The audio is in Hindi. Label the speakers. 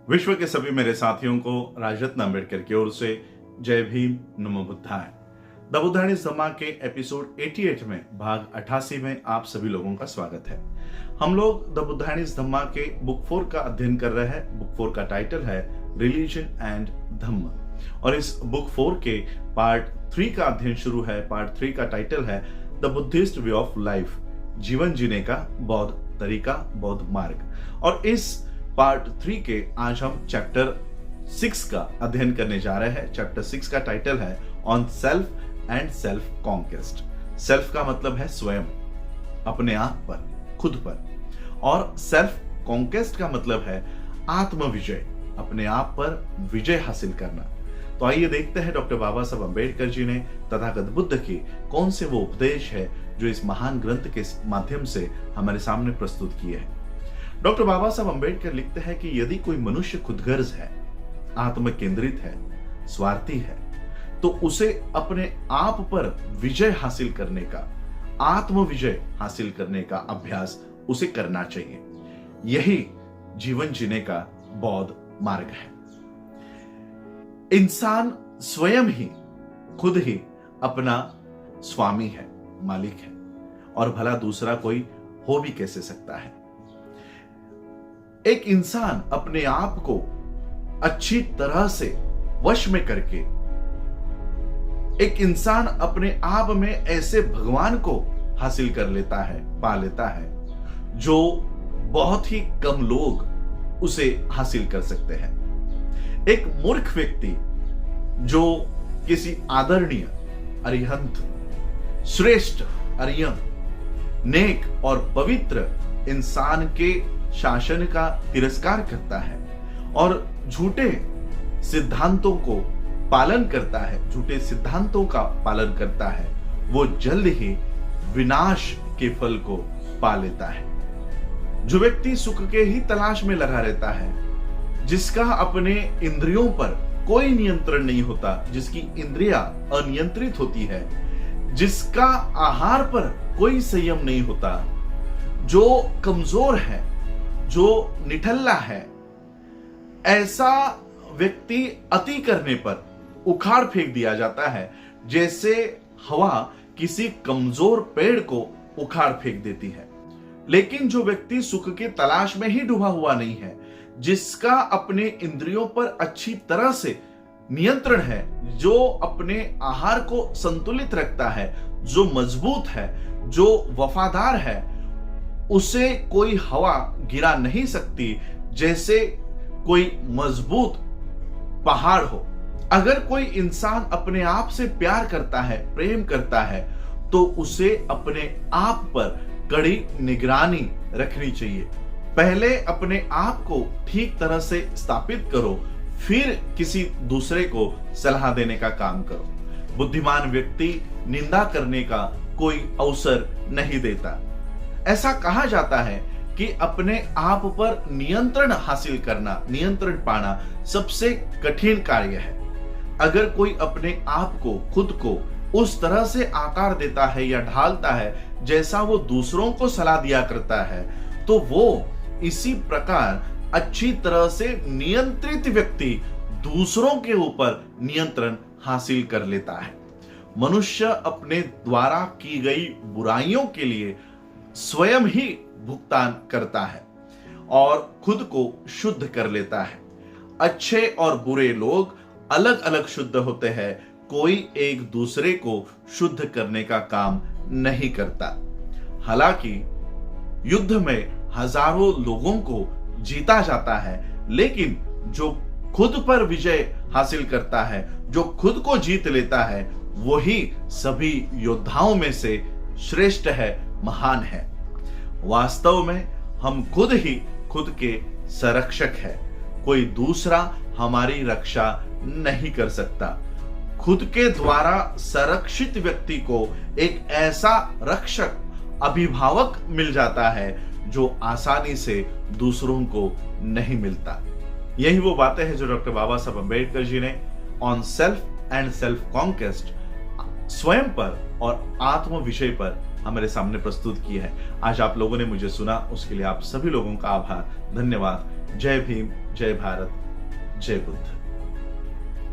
Speaker 1: विश्व के सभी मेरे साथियों को राजरत्न अम्बेडकर की ओर से जय भीम, नमो बुद्धाय। द बुद्धाइज धम्मा के एपिसोड 88 में भाग 88 में आप सभी लोगों का स्वागत है। हम लोग द बुद्धाइज धम्मा के बुक 4 का अध्ययन कर रहे हैं। बुक 4 का टाइटल है रिलीजन एंड धम्म और इस बुक 4 के पार्ट 3 का अध्ययन शुरू है। पार्ट 3 का टाइटल है the Buddhist way of life, जीवन जीने का बौद्ध तरीका, बौद्ध मार्ग। और इस पार्ट 3 के आज हम चैप्टर 6 का अध्ययन करने जा रहे हैं। चैप्टर 6 का टाइटल है on self and self conquest. Self का मतलब है स्वयं, अपने आप पर, खुद पर, और सेल्फ कॉन्क्वेस्ट का मतलब है आत्म विजय, अपने आप पर विजय हासिल करना। तो आइए देखते हैं डॉक्टर बाबा साहब अम्बेडकर जी ने तथागत बुद्ध के कौन से वो उपदेश है जो इस महान ग्रंथ के माध्यम से हमारे सामने प्रस्तुत किए हैं। डॉक्टर बाबा साहब अम्बेडकर लिखते हैं कि यदि कोई मनुष्य खुदगर्ज है, आत्म केंद्रित है, स्वार्थी है, तो उसे अपने आप पर विजय हासिल करने का, आत्म विजय हासिल करने का अभ्यास उसे करना चाहिए। यही जीवन जीने का बौद्ध मार्ग है। इंसान स्वयं ही, खुद ही अपना स्वामी है, मालिक है, और भला दूसरा कोई हो भी कैसे सकता है। एक इंसान अपने आप को अच्छी तरह से वश में करके, एक इंसान अपने आप में ऐसे भगवान को हासिल कर लेता है, पा लेता है, जो बहुत ही कम लोग उसे हासिल कर सकते हैं। एक मूर्ख व्यक्ति जो किसी आदरणीय, अरिहंत, श्रेष्ठ, अरियम, नेक और पवित्र इंसान के शासन का तिरस्कार करता है और झूठे सिद्धांतों को पालन करता है, झूठे सिद्धांतों का पालन करता है, वो जल्द ही विनाश के फल को पा लेता है। जो व्यक्ति सुख के ही तलाश में लगा रहता है, जिसका अपने इंद्रियों पर कोई नियंत्रण नहीं होता, जिसकी इंद्रियां अनियंत्रित होती है, जिसका आहार पर कोई संयम नहीं होता, जो कमजोर है, जो निठल्ला है, ऐसा व्यक्ति अति करने पर उखाड़ फेंक दिया जाता है, जैसे हवा किसी कमजोर पेड़ को उखाड़ फेंक देती है। लेकिन जो व्यक्ति सुख के तलाश में ही डूबा हुआ नहीं है, जिसका अपने इंद्रियों पर अच्छी तरह से नियंत्रण है, जो अपने आहार को संतुलित रखता है, जो मजबूत है, जो वफादार है, उसे कोई हवा गिरा नहीं सकती, जैसे कोई मजबूत पहाड़ हो। अगर कोई इंसान अपने आप से प्यार करता है, प्रेम करता है, तो उसे अपने आप पर कड़ी निगरानी रखनी चाहिए। पहले अपने आप को ठीक तरह से स्थापित करो, फिर किसी दूसरे को सलाह देने का काम करो। बुद्धिमान व्यक्ति निंदा करने का कोई अवसर नहीं देता। ऐसा कहा जाता है कि अपने आप पर नियंत्रण हासिल करना, नियंत्रण पाना सबसे कठिन कार्य है। अगर कोई अपने आप को, खुद को उस तरह से आकार देता है या ढालता है जैसा वो दूसरों को सलाह दिया करता है, तो वो इसी प्रकार अच्छी तरह से नियंत्रित व्यक्ति दूसरों के ऊपर नियंत्रण हासिल कर लेता है। मनुष्य अपने द्वारा की गई बुराइयों के लिए स्वयं ही भुगतान करता है और खुद को शुद्ध कर लेता है। अच्छे और बुरे लोग अलग अलग शुद्ध होते हैं, कोई एक दूसरे को शुद्ध करने का काम नहीं करता। हालांकि युद्ध में हजारों लोगों को जीता जाता है, लेकिन जो खुद पर विजय हासिल करता है, जो खुद को जीत लेता है, वही सभी योद्धाओं में से श्रेष्ठ है, महान है। वास्तव में हम खुद ही खुद के संरक्षक हैं, कोई दूसरा हमारी रक्षा नहीं कर सकता। खुद के द्वारा संरक्षित व्यक्ति को एक ऐसा रक्षक, अभिभावक मिल जाता है जो आसानी से दूसरों को नहीं मिलता। यही वो बातें हैं जो डॉक्टर बाबा साहब अम्बेडकर जी ने on self and self conquest, स्वयं पर और आत्म विषय पर हमारे सामने प्रस्तुत की है। आज आप लोगों ने मुझे सुना, उसके लिए आप सभी लोगों का आभार, धन्यवाद। जय भीम, जय भारत, जय बुद्ध।